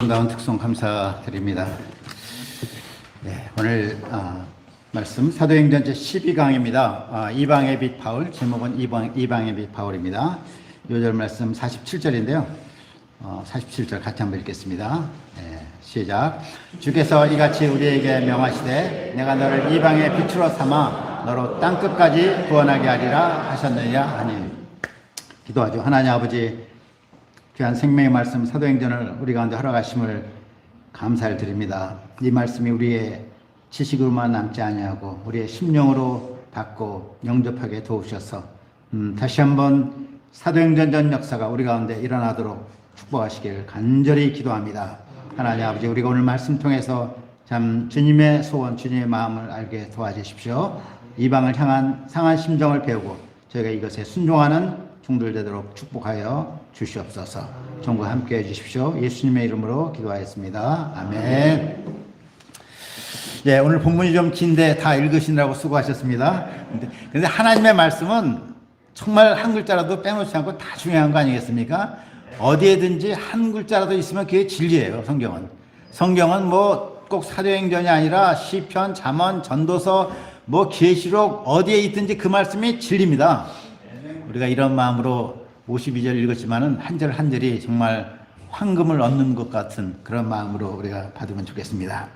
아름다운 특송 감사드립니다. 네, 오늘 말씀 사도행전 제12강입니다. 이방의 빛 바울, 제목은 이방의 빛 바울입니다. 요절 말씀 47절인데요. 47절 같이 한번 읽겠습니다. 네, 시작. 주께서 이같이 우리에게 명하시되 내가 너를 이방의 빛으로 삼아 너로 땅끝까지 구원하게 하리라 하셨느냐 하니. 기도하죠. 하나님 아버지, 귀한 생명의 말씀 사도행전을 우리 가운데 허락하심을 감사를 드립니다. 이 말씀이 우리의 지식으로만 남지 아니하고 우리의 심령으로 받고 영접하게 도우셔서 다시 한번 사도행전 전 역사가 우리 가운데 일어나도록 축복하시길 간절히 기도합니다. 하나님 아버지, 우리가 오늘 말씀 통해서 참 주님의 소원, 주님의 마음을 알게 도와주십시오. 이방을 향한 상한 심정을 배우고 저희가 이것에 순종하는 종들 되도록 축복하여 주시옵소서. 종과 함께 해주십시오. 예수님의 이름으로 기도하였습니다. 아멘. 네, 오늘 본문이 좀 긴데 다 읽으시느라고 수고하셨습니다. 근데 하나님의 말씀은 정말 한 글자라도 빼놓지 않고 다 중요한 거 아니겠습니까? 어디에든지 한 글자라도 있으면 그게 진리예요. 성경은 뭐 꼭 사도행전이 아니라 시편, 잠언, 전도서, 뭐 계시록 어디에 있든지 그 말씀이 진리입니다. 우리가 이런 마음으로 52절 읽었지만은 한 절 한 절이 정말 황금을 얻는 것 같은 그런 마음으로 우리가 받으면 좋겠습니다.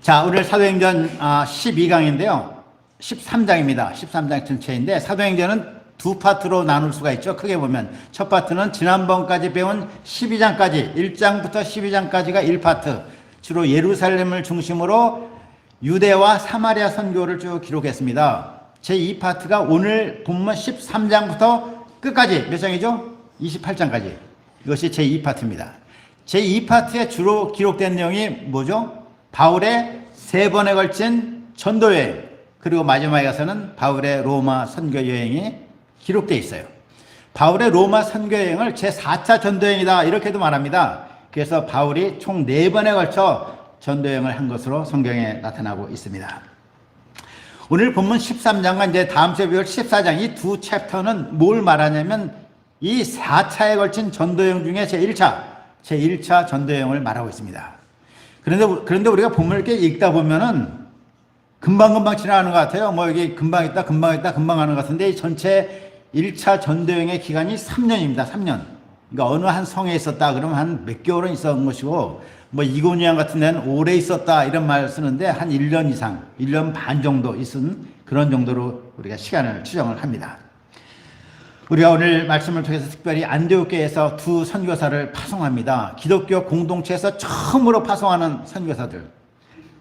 자, 오늘 사도행전 12강인데요. 13장입니다. 13장 전체인데 사도행전은 두 파트로 나눌 수가 있죠. 크게 보면 첫 파트는 지난번까지 배운 12장까지 1장부터 12장까지가 1파트, 주로 예루살렘을 중심으로 유대와 사마리아 선교를 쭉 기록했습니다. 제2파트가 오늘 본문 13장부터 끝까지 몇 장이죠? 28장까지. 이것이 제2파트입니다. 제2파트에 주로 기록된 내용이 뭐죠? 바울의 3번에 걸친 전도여행, 그리고 마지막에 가서는 바울의 로마 선교여행이 기록되어 있어요. 바울의 로마 선교여행을 제4차 전도여행이다 이렇게도 말합니다. 그래서 바울이 총 4번에 걸쳐 전도여행을 한 것으로 성경에 나타나고 있습니다. 오늘 본문 13장과 이제 다음 주에 배울 14장 이 두 챕터는 뭘 말하냐면 이 4차에 걸친 전도여행 중에 제1차 전도여행을 말하고 있습니다. 그런데 우리가 본문을 이렇게 읽다 보면은 금방 지나가는 것 같아요. 뭐 여기 금방 있다 금방 가는 것 같은데 이 전체 1차 전도여행의 기간이 3년입니다. 3년. 그러니까 어느 한 성에 있었다 그러면 한 몇 개월은 있었던 것이고, 뭐 이고니안 같은 데는 오래 있었다 이런 말 쓰는데 한 1년 이상, 1년 반 정도 있은 그런 정도로 우리가 시간을 추정을 합니다. 우리가 오늘 말씀을 통해서 특별히 안디옥교에서 두 선교사를 파송합니다. 기독교 공동체에서 처음으로 파송하는 선교사들.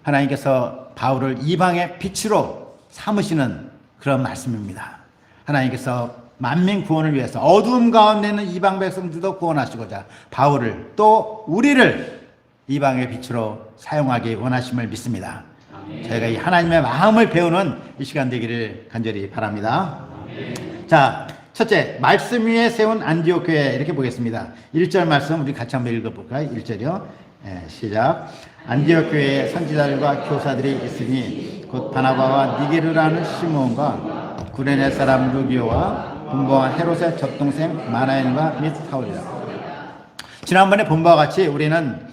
하나님께서 바울을 이방의 빛으로 삼으시는 그런 말씀입니다. 하나님께서 만민 구원을 위해서 어두움 가운데 있는 이방 백성들도 구원하시고자 바울을 또 우리를 이방의 빛으로 사용하기 원하심을 믿습니다. 아멘. 저희가 이 하나님의 마음을 배우는 이 시간 되기를 간절히 바랍니다. 아멘. 자, 첫째, 말씀 위에 세운 안디옥 교회 이렇게 보겠습니다. 1절 말씀 우리 같이 한번 읽어볼까요? 1절이요. 네, 시작. 안디옥 교회에 선지자들과 교사들이 있으니 곧 바나바와 니게르라는 시몬과 구레네 사람 루기오와 분봉한 헤롯의 젖동생 마나엔과 및 사울이라. 지난번에 본 바와 같이 우리는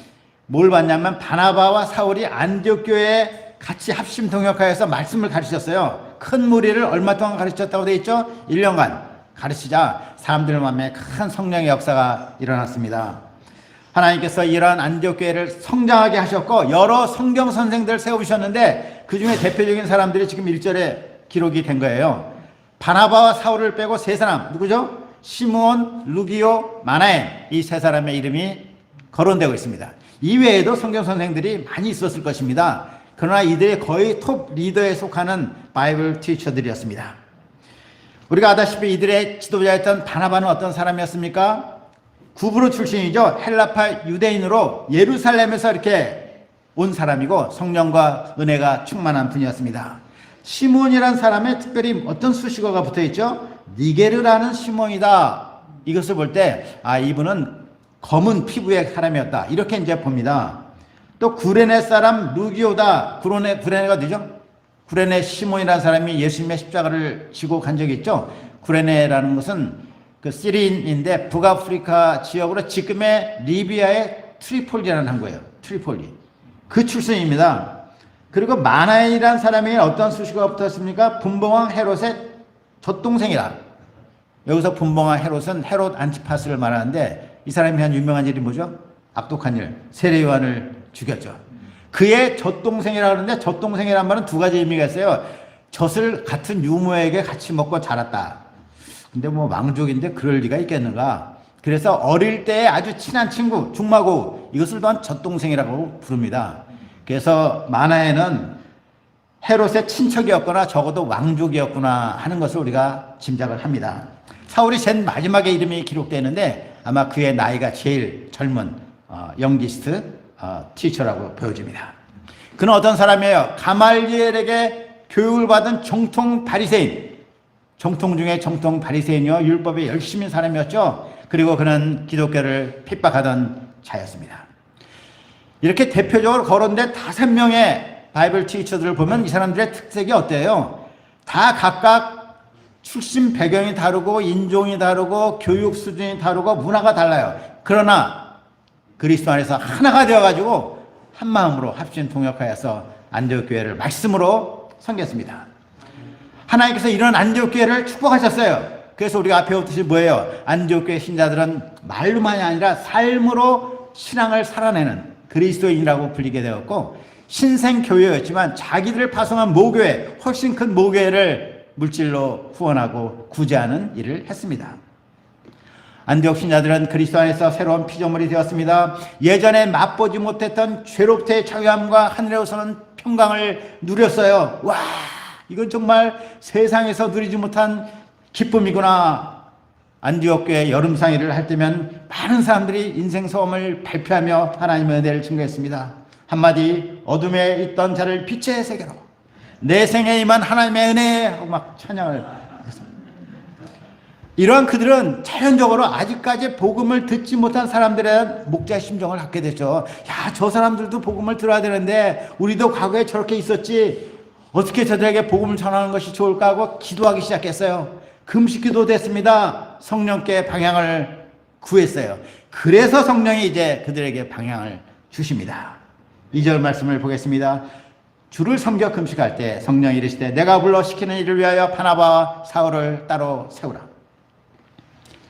뭘 봤냐면 바나바와 사울이 안디옥 교회에 같이 합심 동역하여서 말씀을 가르쳤어요. 큰 무리를 얼마 동안 가르쳤다고 되어 있죠? 1년간 가르치자 사람들 마음에 큰 성령의 역사가 일어났습니다. 하나님께서 이러한 안디옥 교회를 성장하게 하셨고 여러 성경 선생들을 세우셨는데 그 중에 대표적인 사람들이 지금 1절에 기록이 된 거예요. 바나바와 사울을 빼고 세 사람, 누구죠? 시므온, 루기오, 마나엔, 이 세 사람의 이름이 거론되고 있습니다. 이외에도 성경 선생들이 많이 있었을 것입니다. 그러나 이들이 거의 톱 리더에 속하는 바이블 티처들이었습니다. 우리가 아다시피 이들의 지도자였던 바나바는 어떤 사람이었습니까? 구브로 출신이죠. 헬라파 유대인으로 예루살렘에서 이렇게 온 사람이고 성령과 은혜가 충만한 분이었습니다. 시몬이라는 사람에 특별히 어떤 수식어가 붙어있죠? 니게르라는 시몬이다. 이것을 볼 때 이분은 검은 피부의 사람이었다 이렇게 이제 봅니다. 또 구레네 사람 루기오다. 구레네가 어디죠? 구레네 시몬이라는 사람이 예수님의 십자가를 지고 간 적이 있죠. 구레네라는 것은 그 시리인인데 북아프리카 지역으로 지금의 리비아의 트리폴리라는 항구예요. 트리폴리. 그 출생입니다. 그리고 마나엔이라는 사람이 어떤 수식어가 붙었습니까? 분봉왕 헤롯의 젖동생이라. 여기서 분봉왕 헤롯은 헤롯 안티파스를 말하는데 이 사람이 한 유명한 일이 뭐죠? 악독한 일. 세례 요한을 죽였죠. 그의 젖동생이라 그러는데 젖동생이란 말은 두 가지 의미가 있어요. 젖을 같은 유모에게 같이 먹고 자랐다. 근데 뭐 왕족인데 그럴 리가 있겠는가? 그래서 어릴 때 아주 친한 친구, 중마고 이것을 또한 젖동생이라고 부릅니다. 그래서 마나에는 헤롯의 친척이었거나 적어도 왕족이었구나 하는 것을 우리가 짐작을 합니다. 사울이 맨 마지막에 이름이 기록되는데 아마 그의 나이가 제일 젊은 영기스트 티처라고 보여집니다. 그는 어떤 사람이에요? 가말리엘에게 교육을 받은 정통 바리새인, 정통 중에 정통 바리새인이요 율법에 열심인 사람이었죠. 그리고 그는 기독교를 핍박하던 자였습니다. 이렇게 대표적으로 거론된 5명의 바이블 티처들을 보면 이 사람들의 특색이 어때요? 다 각각 출신 배경이 다르고 인종이 다르고 교육 수준이 다르고 문화가 달라요. 그러나 그리스도 안에서 하나가 되어가지고 한 마음으로 합심 통역하여서 안디옥 교회를 말씀으로 섬겼습니다. 하나님께서 이런 안디옥 교회를 축복하셨어요. 그래서 우리가 앞에 배웠듯이 뭐예요? 안디옥 교회 신자들은 말로만이 아니라 삶으로 신앙을 살아내는 그리스도인이라고 불리게 되었고 신생교회였지만 자기들을 파송한 모교회, 훨씬 큰 모교회를 물질로 후원하고 구제하는 일을 했습니다. 안디옥 신자들은 그리스도 안에서 새로운 피조물이 되었습니다. 예전에 맛보지 못했던 죄로부터의 자유함과 하늘에서는 평강을 누렸어요. 와, 이건 정말 세상에서 누리지 못한 기쁨이구나. 안디옥 교회 여름상의를 할 때면 많은 사람들이 인생 소원을 발표하며 하나님의 은혜를 증거했습니다. 한마디 어둠에 있던 자를 빛의 세계로 내 생에 임한 하나님의 은혜 하고 막 찬양을 했습니다. 이러한 그들은 자연적으로 아직까지 복음을 듣지 못한 사람들에 대한 목자의 심정을 갖게 됐죠. 야, 저 사람들도 복음을 들어야 되는데 우리도 과거에 저렇게 있었지 어떻게 저들에게 복음을 전하는 것이 좋을까 하고 기도하기 시작했어요. 금식기도 됐습니다. 성령께 방향을 구했어요. 그래서 성령이 이제 그들에게 방향을 주십니다. 2절 말씀을 보겠습니다. 주를 섬겨 금식할 때 성령이 이르시되 내가 불러 시키는 일을 위하여 바나바와 사울을 따로 세우라.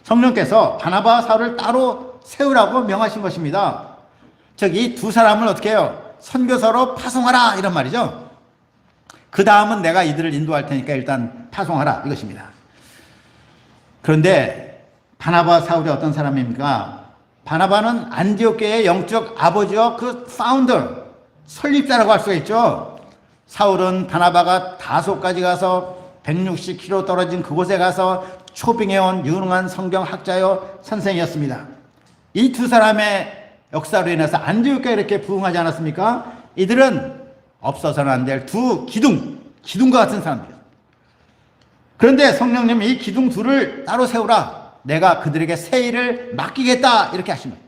성령께서 바나바와 사울을 따로 세우라고 명하신 것입니다. 즉 이 두 사람을 어떻게 해요? 선교사로 파송하라 이런 말이죠. 그 다음은 내가 이들을 인도할 테니까 일단 파송하라 이것입니다. 그런데 바나바와 사울이 어떤 사람입니까? 바나바는 안디옥 교회의 영적 아버지와 그 파운더, 설립자라고 할 수가 있죠. 사울은 바나바가 다소까지 가서 160km 떨어진 그곳에 가서 초빙해온 유능한 성경학자요 선생이었습니다. 이 두 사람의 역사로 인해서 안디옥 교회에 이렇게 부흥하지 않았습니까? 이들은 없어서는 안 될 두 기둥과 같은 사람들이에요. 그런데 성령님이 이 기둥 둘을 따로 세우라. 내가 그들에게 새 일을 맡기겠다. 이렇게 하신 거예요.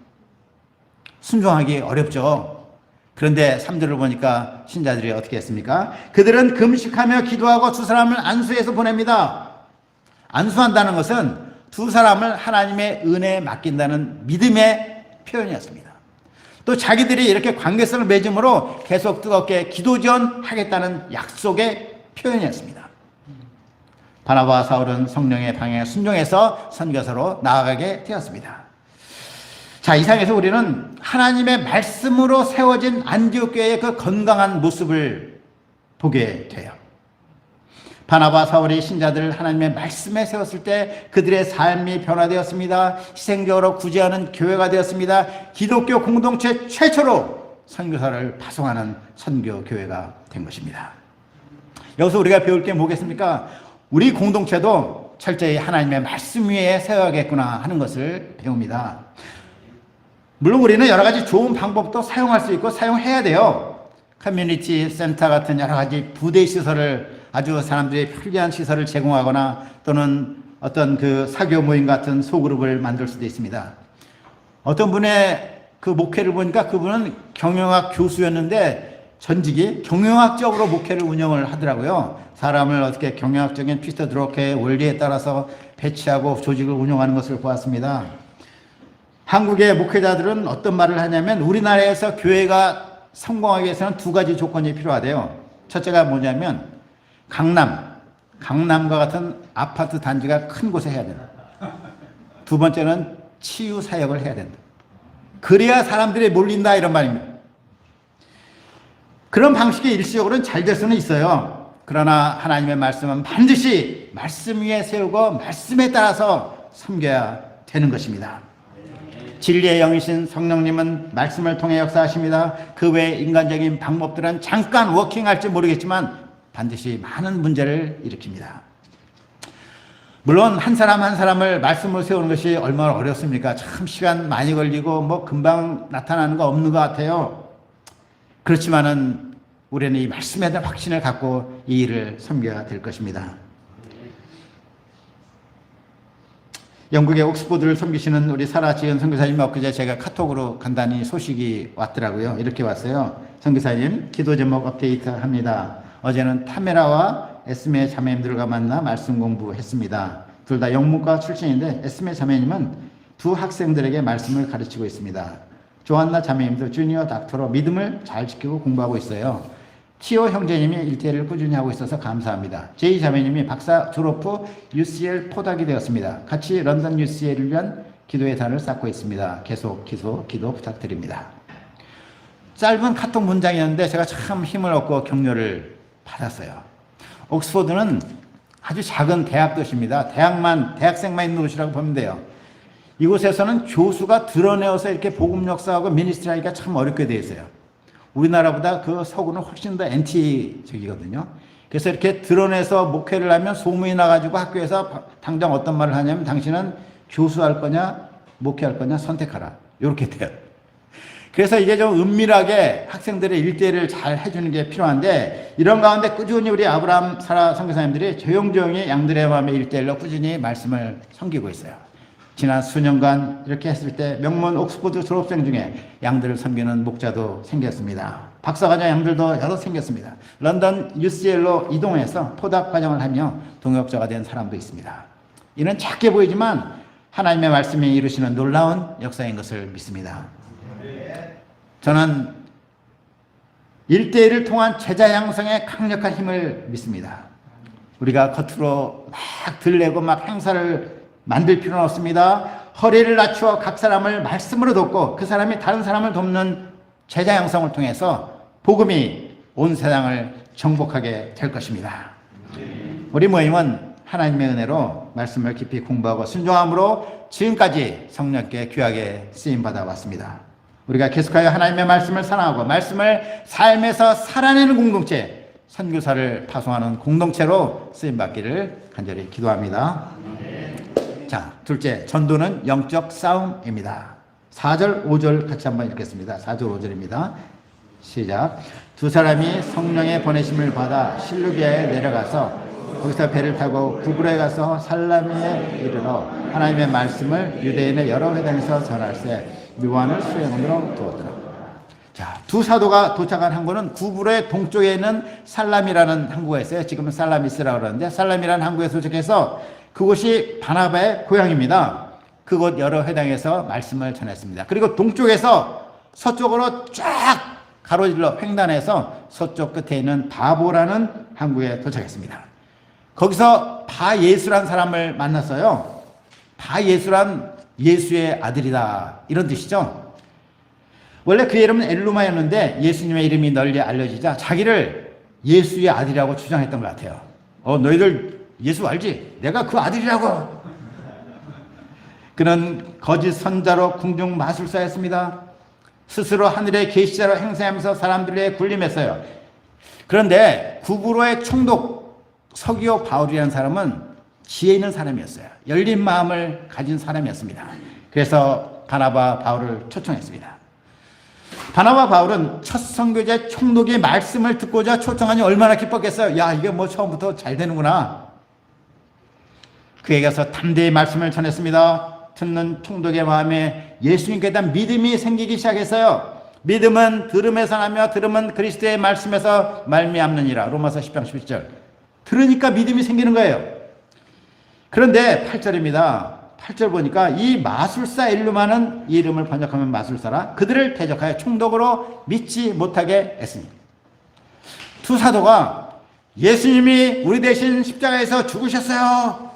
순종하기 어렵죠. 그런데 3절을 보니까 신자들이 어떻게 했습니까? 그들은 금식하며 기도하고 두 사람을 안수해서 보냅니다. 안수한다는 것은 두 사람을 하나님의 은혜에 맡긴다는 믿음의 표현이었습니다. 또 자기들이 이렇게 관계성을 맺음으로 계속 뜨겁게 기도 지원하겠다는 약속의 표현이었습니다. 바나바와 사울은 성령의 방향에 순종해서 선교사로 나아가게 되었습니다. 자, 이상에서 우리는 하나님의 말씀으로 세워진 안디옥 교회의 그 건강한 모습을 보게 돼요. 바나바 사울이 신자들을 하나님의 말씀에 세웠을 때 그들의 삶이 변화되었습니다. 희생적으로 구제하는 교회가 되었습니다. 기독교 공동체 최초로 선교사를 파송하는 선교 교회가 된 것입니다. 여기서 우리가 배울 게 뭐겠습니까? 우리 공동체도 철저히 하나님의 말씀 위에 세워야겠구나 하는 것을 배웁니다. 물론 우리는 여러 가지 좋은 방법도 사용할 수 있고 사용해야 돼요. 커뮤니티 센터 같은 여러 가지 부대 시설을 아주 사람들이 편리한 시설을 제공하거나 또는 어떤 그 사교 모임 같은 소그룹을 만들 수도 있습니다. 어떤 분의 그 목회를 보니까 그분은 경영학 교수였는데 전직이 경영학적으로 목회를 운영을 하더라고요. 사람을 어떻게 경영학적인 피터 드로케의 원리에 따라서 배치하고 조직을 운영하는 것을 보았습니다. 한국의 목회자들은 어떤 말을 하냐면 우리나라에서 교회가 성공하기 위해서는 두 가지 조건이 필요하대요. 첫째가 뭐냐면 강남과 같은 아파트 단지가 큰 곳에 해야 된다. 두 번째는 치유 사역을 해야 된다. 그래야 사람들이 몰린다 이런 말입니다. 그런 방식이 일시적으로는 잘 될 수는 있어요. 그러나 하나님의 말씀은 반드시 말씀 위에 세우고 말씀에 따라서 섬겨야 되는 것입니다. 진리의 영이신 성령님은 말씀을 통해 역사하십니다. 그 외 인간적인 방법들은 잠깐 워킹할지 모르겠지만 반드시 많은 문제를 일으킵니다. 물론 한 사람 한 사람을 말씀으로 세우는 것이 얼마나 어렵습니까? 참 시간 많이 걸리고 뭐 금방 나타나는 거 없는 것 같아요. 그렇지만은 우리는 이 말씀에 대한 확신을 갖고 이 일을 섬겨야 될 것입니다. 영국의 옥스포드를 섬기시는 우리 사라 지은 선교사님, 엊그제 제가 카톡으로 간단히 소식이 왔더라고요. 이렇게 왔어요. 선교사님, 기도 제목 업데이트 합니다. 어제는 타메라와 에스메 자매님들과 만나 말씀 공부했습니다. 둘 다 영문과 출신인데 에스메 자매님은 두 학생들에게 말씀을 가르치고 있습니다. 조한나 자매님도 주니어 닥터로 믿음을 잘 지키고 공부하고 있어요. 티오 형제님이 일대를 꾸준히 하고 있어서 감사합니다. 제이 자매님이 박사 졸업 후 UCL 포닥이 되었습니다. 같이 런던 UCL을 위한 기도의 단을 쌓고 있습니다. 계속 기도 부탁드립니다. 짧은 카톡 문장이었는데 제가 참 힘을 얻고 격려를 받았어요. 옥스포드는 아주 작은 대학 도시입니다. 대학생만 있는 곳이라고 보면 돼요. 이곳에서는 교수가 드러내어서 이렇게 복음 역사하고 미니스트리 하기가 참 어렵게 되어 있어요. 우리나라보다 그 서구는 훨씬 더 엔티적이거든요. 그래서 이렇게 드러내서 목회를 하면 소문이 나가지고 학교에서 당장 어떤 말을 하냐면 당신은 교수할 거냐 목회할 거냐 선택하라. 이렇게 돼요. 그래서 이게 좀 은밀하게 학생들의 일대를 잘 해주는 게 필요한데 이런 가운데 꾸준히 우리 아브라함 사라 선교사님들이 조용조용히 양들의 마음의 일대일로 꾸준히 말씀을 섬기고 있어요. 지난 수년간 이렇게 했을 때 명문 옥스포드 졸업생 중에 양들을 섬기는 목자도 생겼습니다. 박사과정 양들도 여러 생겼습니다. 런던 UCL로 이동해서 포닥 과정을 하며 동역자가 된 사람도 있습니다. 이는 작게 보이지만 하나님의 말씀이 이루시는 놀라운 역사인 것을 믿습니다. 저는 1대1을 통한 제자 양성의 강력한 힘을 믿습니다. 우리가 겉으로 막 들내고 막 행사를 만들 필요는 없습니다. 허리를 낮추어 각 사람을 말씀으로 돕고 그 사람이 다른 사람을 돕는 제자 양성을 통해서 복음이 온 세상을 정복하게 될 것입니다. 우리 모임은 하나님의 은혜로 말씀을 깊이 공부하고 순종함으로 지금까지 성령께 귀하게 쓰임받아 왔습니다. 우리가 계속하여 하나님의 말씀을 사랑하고 말씀을 삶에서 살아내는 공동체, 선교사를 파송하는 공동체로 쓰임받기를 간절히 기도합니다. 자, 둘째, 전도는 영적 싸움입니다. 4절, 5절 같이 한번 읽겠습니다. 4절, 5절입니다. 시작. 두 사람이 성령의 보내심을 받아 실루기아에 내려가서 거기서 배를 타고 구브로에 가서 살라미에 이르러 하나님의 말씀을 유대인의 여러 회당에서 전할세 묘한을 수행원으로 두었더라. 자, 두 사도가 도착한 항구는 구브로의 동쪽에 있는 살람이라는 항구가 있어요. 지금은 살라미스라고 그러는데 살람이라는 항구에 도착해서 그곳이 바나바의 고향입니다. 그곳 여러 회당에서 말씀을 전했습니다. 그리고 동쪽에서 서쪽으로 쫙 가로질러 횡단해서 서쪽 끝에 있는 바보라는 항구에 도착했습니다. 거기서 바예수란 사람을 만났어요. 바예수란 예수의 아들이다 이런 뜻이죠. 원래 그의 이름은 엘루마였는데 예수님의 이름이 널리 알려지자 자기를 예수의 아들이라고 주장했던 것 같아요. 너희들 예수 알지? 내가 그 아들이라고. 그는 거짓 선자로 궁중 마술사였습니다. 스스로 하늘의 계시자로 행세하면서 사람들의 굴림했어요. 그런데 구브로의 총독 서기오 바울이라는 사람은 지혜 있는 사람이었어요. 열린 마음을 가진 사람이었습니다. 그래서 바나바 바울을 초청했습니다. 바나바 바울은 첫 선교제 총독의 말씀을 듣고자 초청하니 얼마나 기뻤겠어요. 야, 이게 뭐 처음부터 잘 되는구나. 그에게 가서 담대히 말씀을 전했습니다. 듣는 총독의 마음에 예수님께 대한 믿음이 생기기 시작했어요. 믿음은 들음에서 나며 들음은 그리스도의 말씀에서 말미암느니라. 로마서 10장 11절. 들으니까 믿음이 생기는 거예요. 그런데 8절입니다. 8절 보니까 이 마술사 엘루마는 이 이름을 번역하면 마술사라 그들을 대적하여 총독으로 믿지 못하게 했으니 두 사도가 예수님이 우리 대신 십자가에서 죽으셨어요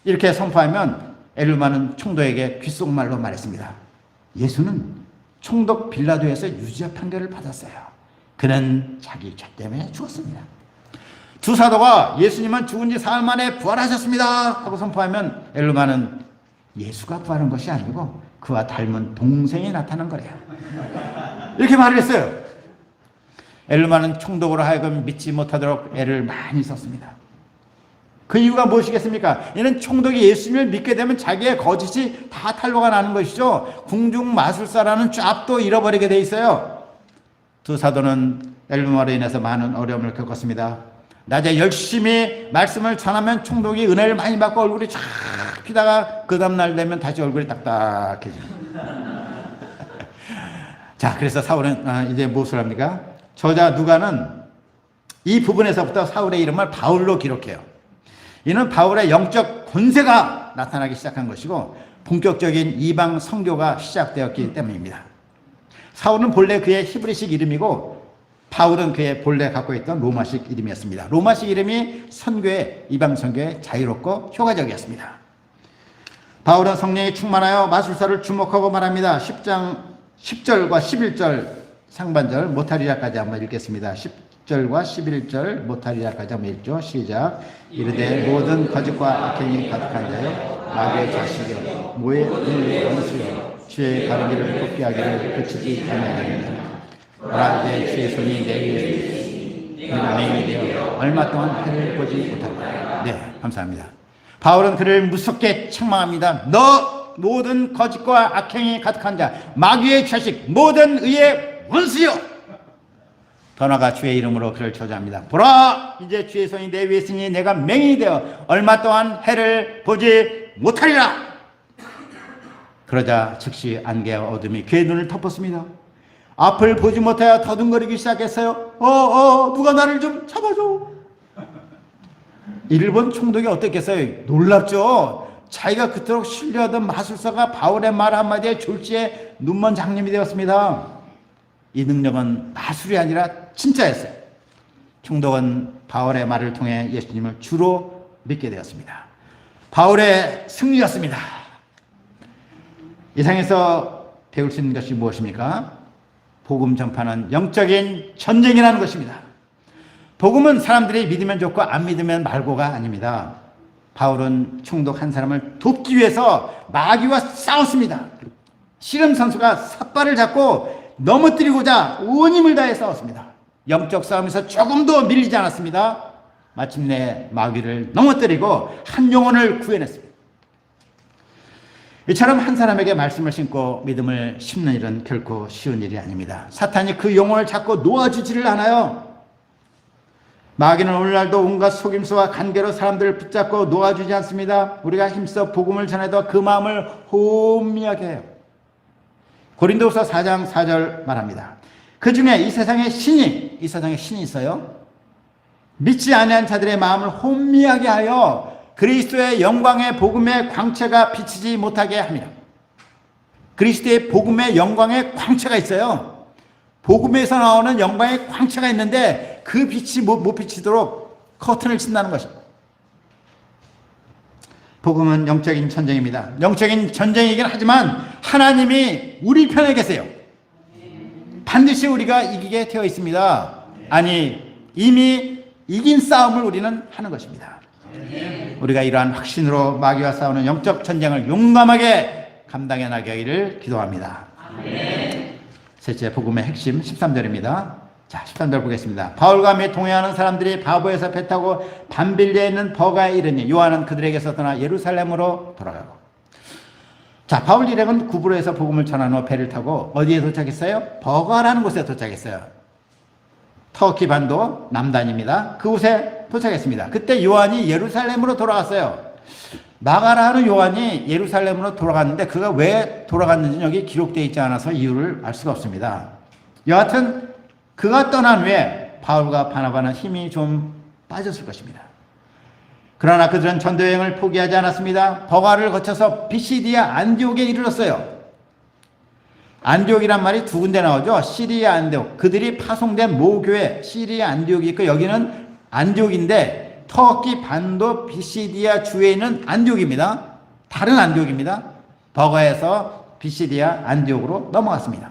이렇게 선포하면 엘루마는 총독에게 귓속말로 말했습니다. 예수는 총독 빌라도에서 유죄 판결을 받았어요. 그는 자기 죄 때문에 죽었습니다. 두 사도가 예수님은 죽은 지 사흘 만에 부활하셨습니다 하고 선포하면 엘루마는 예수가 부활한 것이 아니고 그와 닮은 동생이 나타난 거래요. 이렇게 말을 했어요. 엘루마는 총독으로 하여금 믿지 못하도록 애를 많이 썼습니다. 그 이유가 무엇이겠습니까? 이는 총독이 예수님을 믿게 되면 자기의 거짓이 다 탄로가 나는 것이죠. 궁중 마술사라는 짭도 잃어버리게 돼 있어요. 두 사도는 엘루마로 인해서 많은 어려움을 겪었습니다. 낮에 열심히 말씀을 전하면 총독이 은혜를 많이 받고 얼굴이 쫙 피다가 그 다음날 되면 다시 얼굴이 딱딱해집니다. 자, 그래서 사울은 이제 무엇을 합니까? 저자 누가는 이 부분에서부터 사울의 이름을 바울로 기록해요. 이는 바울의 영적 권세가 나타나기 시작한 것이고 본격적인 이방 선교가 시작되었기 때문입니다. 사울은 본래 그의 히브리식 이름이고 바울은 그의 본래 갖고 있던 로마식 이름이었습니다. 로마식 이름이 선교에 이방 선교에 자유롭고 효과적이었습니다. 바울은 성령이 충만하여 마술사를 주목하고 말합니다. 10장 10절과 11절 상반절 모타리라까지 한번 읽겠습니다. 10절과 11절 모타리라까지 한번 읽죠. 시작. 이르되 모든 거짓과 악행이 가득한 자여 마귀의 자식이여 모의 원수여 주의 가르기를 곱게 하기를 그치지 아니하느니라. 오라 이제 주의 손이 내 위에 내가 맹이 되어 얼마 동안 해를 보지 못하리라. 네, 감사합니다. 바울은 그를 무섭게 책망합니다. 너 모든 거짓과 악행이 가득한 자 마귀의 자식 모든 의의 원수여. 더 나아가 주의 이름으로 그를 저주합니다. 보라 이제 주의 손이 내 위에 있으니 내가 맹인이 되어 얼마 동안 해를 보지 못하리라. 그러자 즉시 안개와 어둠이 그의 눈을 덮었습니다. 앞을 보지 못하여 더듬거리기 시작했어요. 누가 나를 좀 잡아줘. 일본 총독이 어땠겠어요? 놀랍죠. 자기가 그토록 신뢰하던 마술사가 바울의 말 한마디에 졸지에 눈먼 장님이 되었습니다. 이 능력은 마술이 아니라 진짜였어요. 총독은 바울의 말을 통해 예수님을 주로 믿게 되었습니다. 바울의 승리였습니다. 이 상에서 배울 수 있는 것이 무엇입니까? 복음 전파는 영적인 전쟁이라는 것입니다. 복음은 사람들이 믿으면 좋고 안 믿으면 말고가 아닙니다. 바울은 총독 한 사람을 돕기 위해서 마귀와 싸웠습니다. 씨름 선수가 삿발을 잡고 넘어뜨리고자 온 힘을 다해 싸웠습니다. 영적 싸움에서 조금도 밀리지 않았습니다. 마침내 마귀를 넘어뜨리고 한 영혼을 구해냈습니다. 이처럼 한 사람에게 말씀을 심고 믿음을 심는 일은 결코 쉬운 일이 아닙니다. 사탄이 그 영혼을 잡고 놓아주지를 않아요. 마귀는 오늘날도 온갖 속임수와 간계로 사람들을 붙잡고 놓아주지 않습니다. 우리가 힘써 복음을 전해도 그 마음을 혼미하게 해요. 고린도후서 4장 4절 말합니다. 그 중에 이 세상에 신이 있어요. 믿지 아니한 자들의 마음을 혼미하게 하여 그리스도의 영광의 복음의 광채가 비치지 못하게 합니다. 그리스도의 복음의 영광의 광채가 있어요. 복음에서 나오는 영광의 광채가 있는데 그 빛이 못 비치도록 커튼을 친다는 것입니다. 복음은 영적인 전쟁입니다. 영적인 전쟁이긴 하지만 하나님이 우리 편에 계세요. 반드시 우리가 이기게 되어 있습니다. 아니 이미 이긴 싸움을 우리는 하는 것입니다. 우리가 이러한 확신으로 마귀와 싸우는 영적 전쟁을 용감하게 감당해 나가기를 기도합니다. 셋째, 복음의 핵심 13절입니다. 자, 13절 보겠습니다. 바울과 및 동행하는 사람들이 바보에서 배 타고 밤빌리에 있는 버가에 이르니 요한은 그들에게서 떠나 예루살렘으로 돌아가고. 자, 바울 일행은 구브로에서 복음을 전한 후 배를 타고 어디에 도착했어요? 버가라는 곳에 도착했어요. 터키 반도 남단입니다. 그곳에 도착했습니다. 그때 요한이 예루살렘으로 돌아갔어요. 마가라는 요한이 예루살렘으로 돌아갔는데 그가 왜 돌아갔는지 여기 기록되어 있지 않아서 이유를 알 수가 없습니다. 여하튼 그가 떠난 후에 바울과 바나바는 힘이 좀 빠졌을 것입니다. 그러나 그들은 전도 여행을 포기하지 않았습니다. 버가를 거쳐서 비시디아 안디옥에 이르렀어요. 안디옥이란 말이 두 군데 나오죠. 시리아 안디옥. 그들이 파송된 모교회 시리아 안디옥이 있고 여기는 안디옥인데 터키 반도 비시디아 주에 있는 안디옥입니다. 다른 안디옥입니다. 버가에서 비시디아 안디옥으로 넘어갔습니다.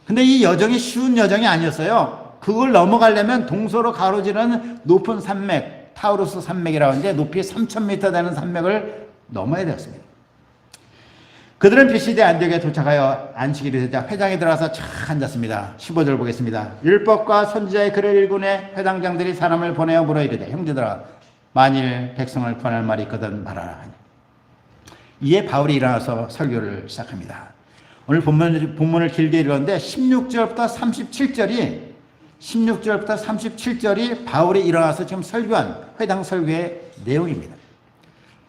근데 이 여정이 쉬운 여정이 아니었어요. 그걸 넘어가려면 동서로 가로지르는 높은 산맥, 타우루스 산맥이라고 하는데 높이 3,000m 되는 산맥을 넘어야 되었습니다. 그들은 비시디아 안디옥에 도착하여 안식일이 되자 회당에 들어가서 착 앉았습니다. 15절 보겠습니다. 율법과 선지자의 글을 읽으니 회당장들이 사람을 보내어 물어 이르되 형제들아 만일 백성을 구원할 말이 있거든 말하라. 이에 바울이 일어나서 설교를 시작합니다. 오늘 본문을 길게 읽었는데 16절부터 37절이 바울이 일어나서 지금 설교한 회당 설교의 내용입니다.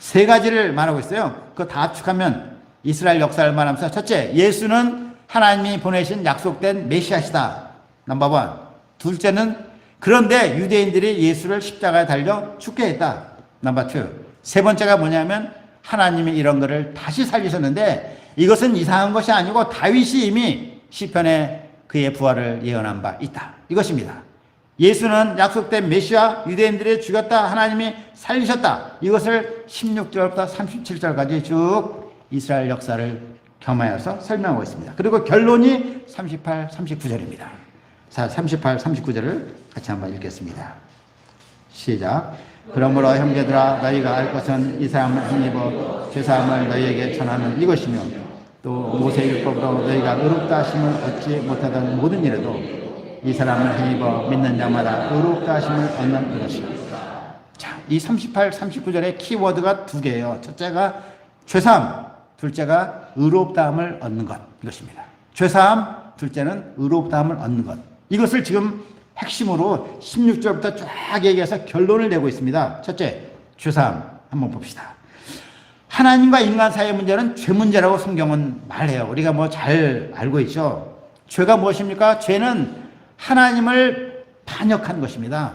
세 가지를 말하고 있어요. 그거 다 압축하면 이스라엘 역사를 말하면서 첫째, 예수는 하나님이 보내신 약속된 메시아시다. 넘버 원. 둘째는 그런데 유대인들이 예수를 십자가에 달려 죽게 했다. 넘버 투. 세 번째가 뭐냐면 하나님이 이런 거를 다시 살리셨는데 이것은 이상한 것이 아니고 다윗이 이미 시편에 그의 부활을 예언한 바 있다. 이것입니다. 예수는 약속된 메시아, 유대인들이 죽였다, 하나님이 살리셨다. 이것을 16절부터 37절까지 쭉 이스라엘 역사를 겸하여서 설명하고 있습니다. 그리고 결론이 38, 39절입니다. 자, 38, 39절을 같이 한번 읽겠습니다. 시작. 그러므로 형제들아 너희가 알 것은 이 사람을 힘입어 죄사함을 너희에게 전하는 이것이며 또 모세율법으로 너희가 의롭다 하심을 얻지 못하던 모든 일에도 이 사람을 힘입어 믿는 자마다 의롭다 하심을 얻는 이것이요. 자, 이 38, 39절의 키워드가 두 개예요. 첫째가 죄사함, 둘째가 의롭다함을 얻는 것. 이것입니다. 죄사함, 둘째는 의롭다함을 얻는 것. 이것을 지금 핵심으로 16절부터 쫙 얘기해서 결론을 내고 있습니다. 첫째, 죄사함 한번 봅시다. 하나님과 인간 사이의 문제는 죄 문제라고 성경은 말해요. 우리가 뭐 잘 알고 있죠. 죄가 무엇입니까? 죄는 하나님을 반역한 것입니다.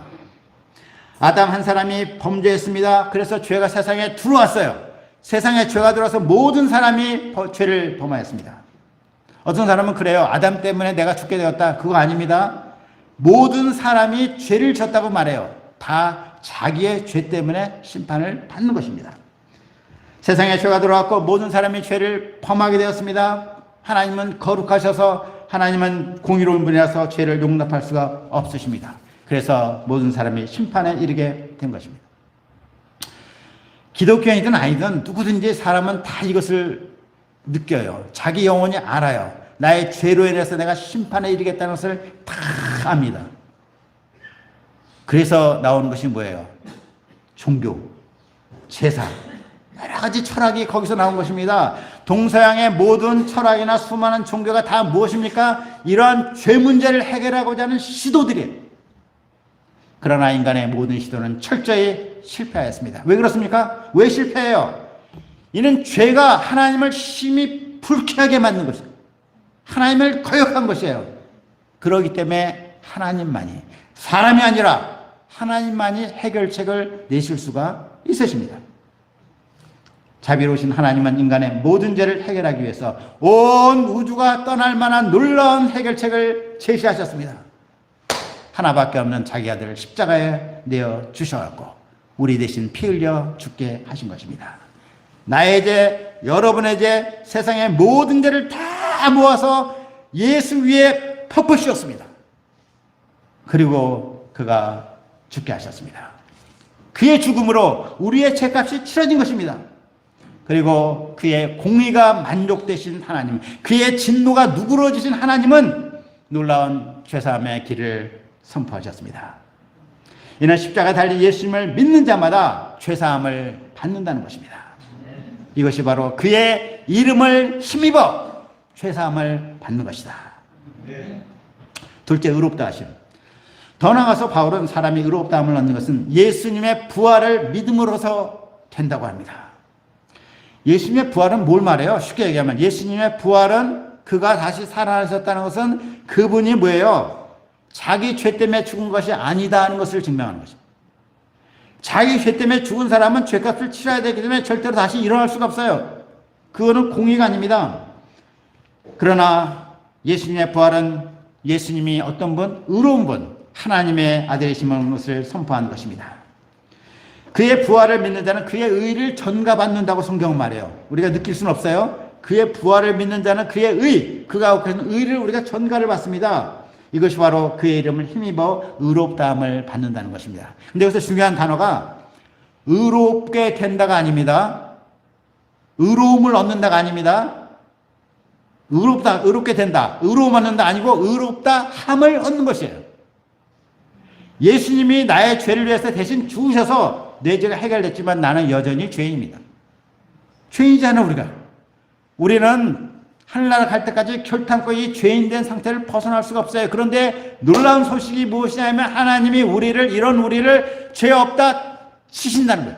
아담 한 사람이 범죄했습니다. 그래서 죄가 세상에 들어왔어요. 세상에 죄가 들어와서 모든 사람이 죄를 범하였습니다. 어떤 사람은 그래요. 아담 때문에 내가 죽게 되었다. 그거 아닙니다. 모든 사람이 죄를 졌다고 말해요. 다 자기의 죄 때문에 심판을 받는 것입니다. 세상에 죄가 들어왔고 모든 사람이 죄를 범하게 되었습니다. 하나님은 거룩하셔서 하나님은 공의로운 분이라서 죄를 용납할 수가 없으십니다. 그래서 모든 사람이 심판에 이르게 된 것입니다. 기독교인이든 아니든 누구든지 사람은 다 이것을 느껴요. 자기 영혼이 알아요. 나의 죄로 인해서 내가 심판에 이르겠다는 것을 다 압니다. 그래서 나오는 것이 뭐예요? 종교, 제사, 여러 가지 철학이 거기서 나온 것입니다. 동서양의 모든 철학이나 수많은 종교가 다 무엇입니까? 이러한 죄 문제를 해결하고자 하는 시도들이에요. 그러나 인간의 모든 시도는 철저히 실패하였습니다. 왜 그렇습니까? 왜 실패해요? 이는 죄가 하나님을 심히 불쾌하게 만든 것이에요. 하나님을 거역한 것이에요. 그렇기 때문에 하나님만이, 사람이 아니라 하나님만이 해결책을 내실 수가 있으십니다. 자비로우신 하나님은 인간의 모든 죄를 해결하기 위해서 온 우주가 떠날 만한 놀라운 해결책을 제시하셨습니다. 하나밖에 없는 자기 아들을 십자가에 내어 주셔갖고 우리 대신 피 흘려 죽게 하신 것입니다. 나의 죄, 여러분의 죄, 세상의 모든 죄를 다 모아서 예수 위에 퍼붓으셨습니다. 그리고 그가 죽게 하셨습니다. 그의 죽음으로 우리의 죄값이 치러진 것입니다. 그리고 그의 공의가 만족되신 하나님, 그의 진노가 누그러지신 하나님은 놀라운 죄사함의 길을 선포하셨습니다. 이는 십자가에 달린 예수님을 믿는 자마다 죄사함을 받는다는 것입니다. 이것이 바로 그의 이름을 힘입어 죄사함을 받는 것이다. 둘째, 의롭다 하심. 더 나아가서 바울은 사람이 의롭다함을 얻는 것은 예수님의 부활을 믿음으로서 된다고 합니다. 예수님의 부활은 뭘 말해요? 쉽게 얘기하면 예수님의 부활은 그가 다시 살아나셨다는 것은 그분이 뭐예요? 자기 죄 때문에 죽은 것이 아니다 하는 것을 증명하는 것입니다. 자기 죄 때문에 죽은 사람은 죄값을 치러야 되기 때문에 절대로 다시 일어날 수가 없어요. 그거는 공의가 아닙니다. 그러나 예수님의 부활은 예수님이 어떤 분? 의로운 분, 하나님의 아들이신 것을 선포하는 것입니다. 그의 부활을 믿는 자는 그의 의를 전가받는다고 성경은 말해요. 우리가 느낄 수는 없어요. 그의 부활을 믿는 자는 그의 의, 그가 그런 의를 우리가 전가를 받습니다. 이것이 바로 그의 이름을 힘입어 의롭다함을 받는다는 것입니다. 근데 여기서 중요한 단어가 의롭게 된다가 아닙니다. 의로움을 얻는다가 아닙니다. 의롭게 된다. 의로움 얻는다 아니고 의롭다 함을 얻는 것이에요. 예수님이 나의 죄를 위해서 대신 죽으셔서 내 죄가 해결됐지만 나는 여전히 죄인입니다. 죄인이잖아, 우리가. 우리는 하늘나라 갈 때까지 결탄코 이 죄인된 상태를 벗어날 수가 없어요. 그런데 놀라운 소식이 무엇이냐면 하나님이 우리를 죄 없다 치신다는 거예요.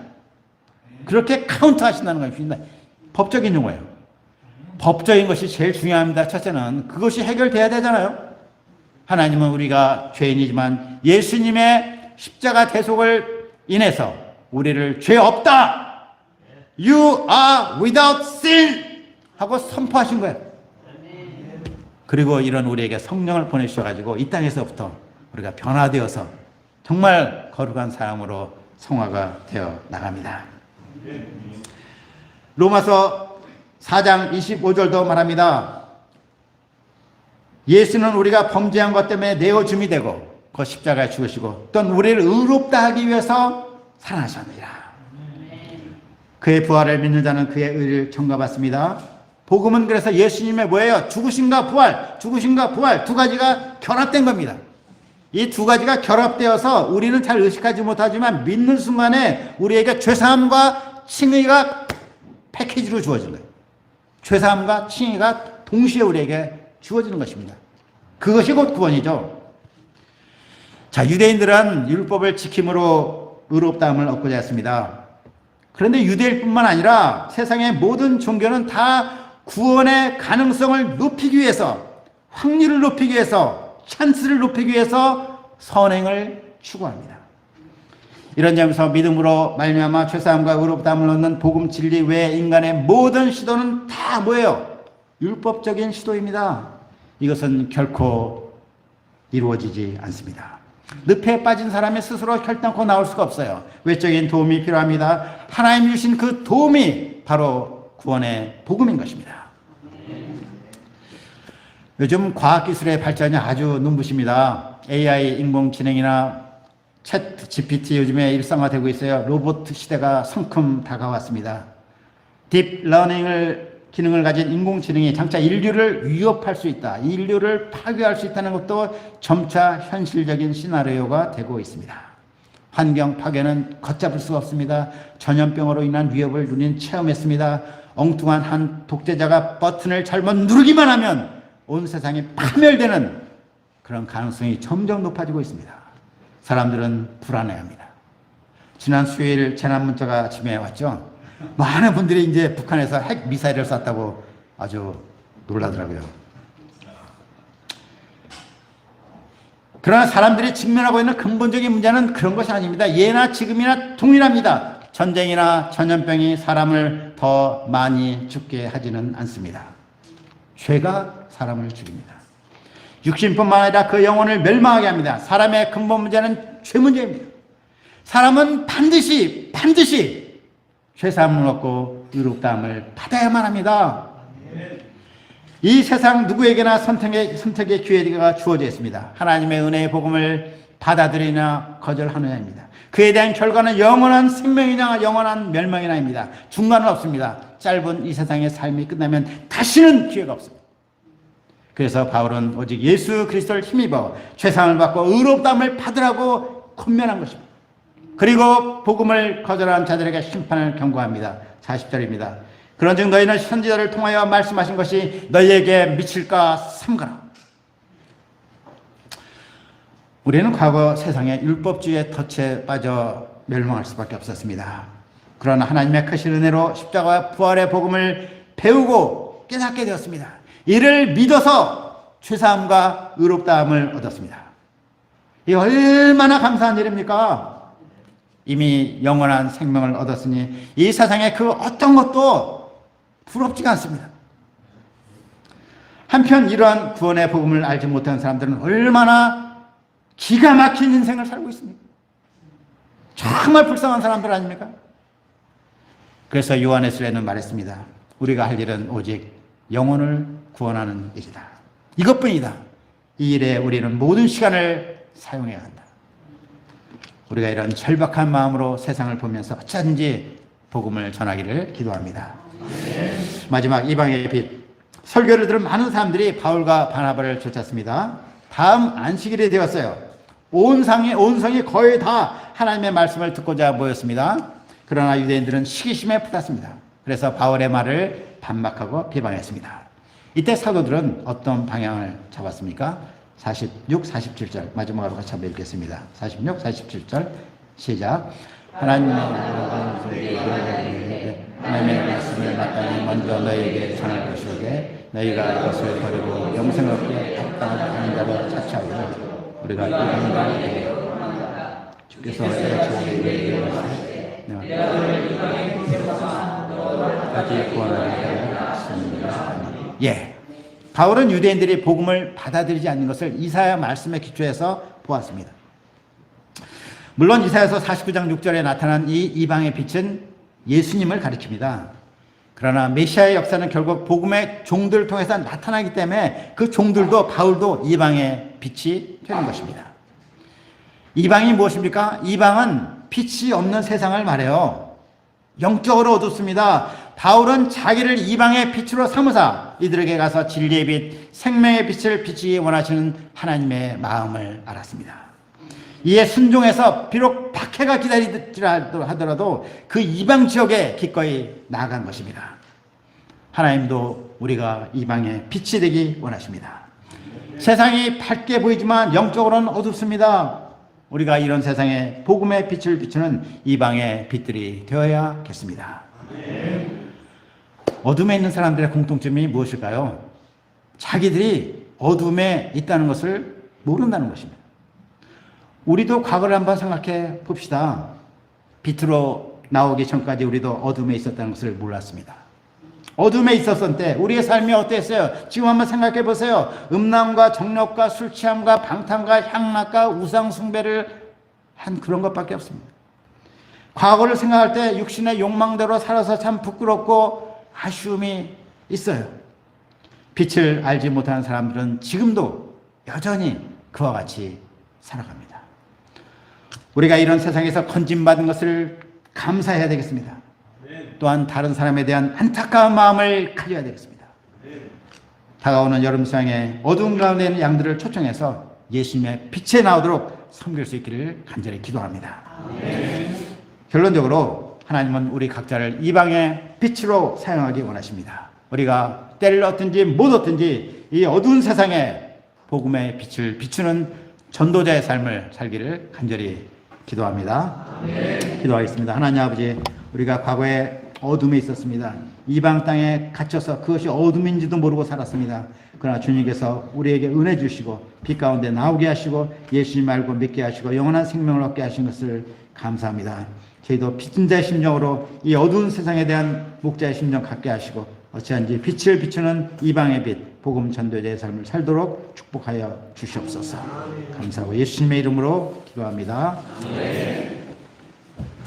그렇게 카운트 하신다는 거예요. 법적인 용어예요. 법적인 것이 제일 중요합니다. 첫째는 그것이 해결돼야 되잖아요. 하나님은 우리가 죄인이지만 예수님의 십자가 대속을 인해서 우리를 죄 없다! You are without sin! 하고 선포하신 거예요. 그리고 이런 우리에게 성령을 보내주셔가지고 이 땅에서부터 우리가 변화되어서 정말 거룩한 사람으로 성화가 되어 나갑니다. 로마서 4장 25절도 말합니다. 예수는 우리가 범죄한 것 때문에 내어줌이 되고 그 십자가에 죽으시고 또는 우리를 의롭다 하기 위해서 살아나셨느니라. 그의 부활을 믿는 자는 그의 의를 전가받습니다. 복음은 그래서 예수님의 뭐예요? 죽으심과 부활 두 가지가 결합된 겁니다. 이 두 가지가 결합되어서 우리는 잘 의식하지 못하지만 믿는 순간에 우리에게 죄사함과 칭의가 패키지로 주어진 거예요. 죄사함과 칭의가 동시에 우리에게 주어지는 것입니다. 그것이 곧 구원이죠. 자, 유대인들은 율법을 지킴으로 의롭다함을 얻고자 했습니다. 그런데 유대일 뿐만 아니라 세상의 모든 종교는 다 구원의 가능성을 높이기 위해서, 확률을 높이기 위해서, 찬스를 높이기 위해서 선행을 추구합니다. 이런 점에서 믿음으로 말미암아 죄사함과 의롭다함을 얻는 복음 진리 외에 인간의 모든 시도는 다 뭐예요? 율법적인 시도입니다. 이것은 결코 이루어지지 않습니다. 늪에 빠진 사람이 스스로 결단코 나올 수가 없어요. 외적인 도움이 필요합니다. 하나님 주신 그 도움이 바로 구원의 복음인 것입니다. 요즘 과학기술의 발전이 아주 눈부십니다. AI 인공지능이나 챗 GPT 요즘에 일상화되고 있어요. 로봇 시대가 성큼 다가왔습니다. 딥러닝을 기능을 가진 인공지능이 장차 인류를 위협할 수 있다. 인류를 파괴할 수 있다는 것도 점차 현실적인 시나리오가 되고 있습니다. 환경 파괴는 걷잡을 수가 없습니다. 전염병으로 인한 위협을 우리는 체험했습니다. 엉뚱한 한 독재자가 버튼을 잘못 누르기만 하면 온 세상이 파멸되는 그런 가능성이 점점 높아지고 있습니다. 사람들은 불안해합니다. 지난 수요일 재난 문자가 아침에 왔죠. 많은 분들이 이제 북한에서 핵 미사일을 쐈다고 아주 놀라더라고요. 그러나 사람들이 직면하고 있는 근본적인 문제는 그런 것이 아닙니다. 예나 지금이나 동일합니다. 전쟁이나 전염병이 사람을 더 많이 죽게 하지는 않습니다. 죄가 사람을 죽입니다. 육신뿐만 아니라 그 영혼을 멸망하게 합니다. 사람의 근본 문제는 죄 문제입니다. 사람은 반드시 죄사함을 얻고 의롭다함을 받아야만 합니다. 이 세상 누구에게나 선택의 기회가 주어져 있습니다. 하나님의 은혜의 복음을 받아들이나 거절하느냐입니다. 그에 대한 결과는 영원한 생명이나 영원한 멸망이나입니다. 중간은 없습니다. 짧은 이 세상의 삶이 끝나면 다시는 기회가 없습니다. 그래서 바울은 오직 예수 그리스도를 힘입어 죄사함을 받고 의롭다함을 받으라고 권면한 것입니다. 그리고 복음을 거절한 자들에게 심판을 경고합니다. 40절입니다. 그런즉 너희는 선지자를 통하여 말씀하신 것이 너희에게 미칠까 삼가라. 우리는 과거 세상의 율법주의의 덫에 빠져 멸망할 수밖에 없었습니다. 그러나 하나님의 크신 은혜로 십자가와 부활의 복음을 배우고 깨닫게 되었습니다. 이를 믿어서 죄사함과 의롭다함을 얻었습니다. 이 얼마나 감사한 일입니까? 이미 영원한 생명을 얻었으니 이 세상에 그 어떤 것도 부럽지가 않습니다. 한편 이러한 구원의 복음을 알지 못한 사람들은 얼마나 기가 막힌 인생을 살고 있습니까? 정말 불쌍한 사람들 아닙니까? 그래서 요한에스레는 말했습니다. 우리가 할 일은 오직 영혼을 구원하는 일이다. 이것뿐이다. 이 일에 우리는 모든 시간을 사용해야 한다. 우리가 이런 절박한 마음으로 세상을 보면서 어쩌든지 복음을 전하기를 기도합니다. 마지막 이방의 빛. 설교를 들은 많은 사람들이 바울과 바나바를 쫓았습니다. 다음 안식일이 되었어요. 온 성이 거의 다 하나님의 말씀을 듣고자 모였습니다. 그러나 유대인들은 시기심에 붙었습니다. 그래서 바울의 말을 반박하고 비방했습니다. 이때 사도들은 어떤 방향을 잡았습니까? 46, 47절 마지막으로 같이 한번 읽겠습니다. 46, 47절 시작. 하나님의 말씀을 마땅히 먼저 너희에게 전할 것이오되 너희가 이것을 버리고 영생을 얻게 합당한 자로 자처하기를 우리가 이방인에게 주께서 애처하게 하시되 구원하게 하셨습니다. 예, 바울은 유대인들이 복음을 받아들이지 않는 것을 이사야 말씀에 기초해서 보았습니다. 물론 이사야서 49장 6절에 나타난 이 이방의 빛은 예수님을 가리킵니다. 그러나 메시아의 역사는 결국 복음의 종들을 통해서 나타나기 때문에 그 종들도 바울도 이방의 빛이 되는 것입니다. 이방이 무엇입니까? 이방은 빛이 없는 세상을 말해요. 영적으로 어둡습니다. 바울은 자기를 이방의 빛으로 삼으사 이들에게 가서 진리의 빛, 생명의 빛을 비치기 원하시는 하나님의 마음을 알았습니다. 이에 순종해서 비록 박해가 기다리더라 하더라도 그 이방 지역에 기꺼이 나아간 것입니다. 하나님도 우리가 이방의 빛이 되기 원하십니다. 세상이 밝게 보이지만 영적으로는 어둡습니다. 우리가 이런 세상에 복음의 빛을 비추는 이방의 빛들이 되어야겠습니다. 어둠에 있는 사람들의 공통점이 무엇일까요? 자기들이 어둠에 있다는 것을 모른다는 것입니다. 우리도 과거를 한번 생각해 봅시다. 빛으로 나오기 전까지 우리도 어둠에 있었다는 것을 몰랐습니다. 어둠에 있었을 때 우리의 삶이 어땠어요? 지금 한번 생각해 보세요. 음란과 정력과 술 취함과 방탕과 향락과 우상 숭배를 한 그런 것밖에 없습니다. 과거를 생각할 때 육신의 욕망대로 살아서 참 부끄럽고 아쉬움이 있어요. 빛을 알지 못하는 사람들은 지금도 여전히 그와 같이 살아갑니다. 우리가 이런 세상에서 건진받은 것을 감사해야 되겠습니다. 또한 다른 사람에 대한 안타까운 마음을 가져야 되겠습니다. 다가오는 여름 수양에 어두운 가운데 있는 양들을 초청해서 예수님의 빛에 나오도록 섬길 수 있기를 간절히 기도합니다. 결론적으로 하나님은 우리 각자를 이방의 빛으로 사용하기 원하십니다. 우리가 때를 얻든지 못 얻든지 이 어두운 세상에 복음의 빛을 비추는 전도자의 삶을 살기를 간절히 기도합니다. 기도하겠습니다. 하나님 아버지, 우리가 과거에 어둠에 있었습니다. 이방 땅에 갇혀서 그것이 어둠인지도 모르고 살았습니다. 그러나 주님께서 우리에게 은혜 주시고 빛 가운데 나오게 하시고 예수님 알고 믿게 하시고 영원한 생명을 얻게 하신 것을 감사합니다. 저희도 빛인 자의 심정으로 이 어두운 세상에 대한 목자의 심정 갖게 하시고 어찌한지 빛을 비추는 이방의 빛, 복음 전도자의 삶을 살도록 축복하여 주시옵소서. 감사하고 예수님의 이름으로 기도합니다.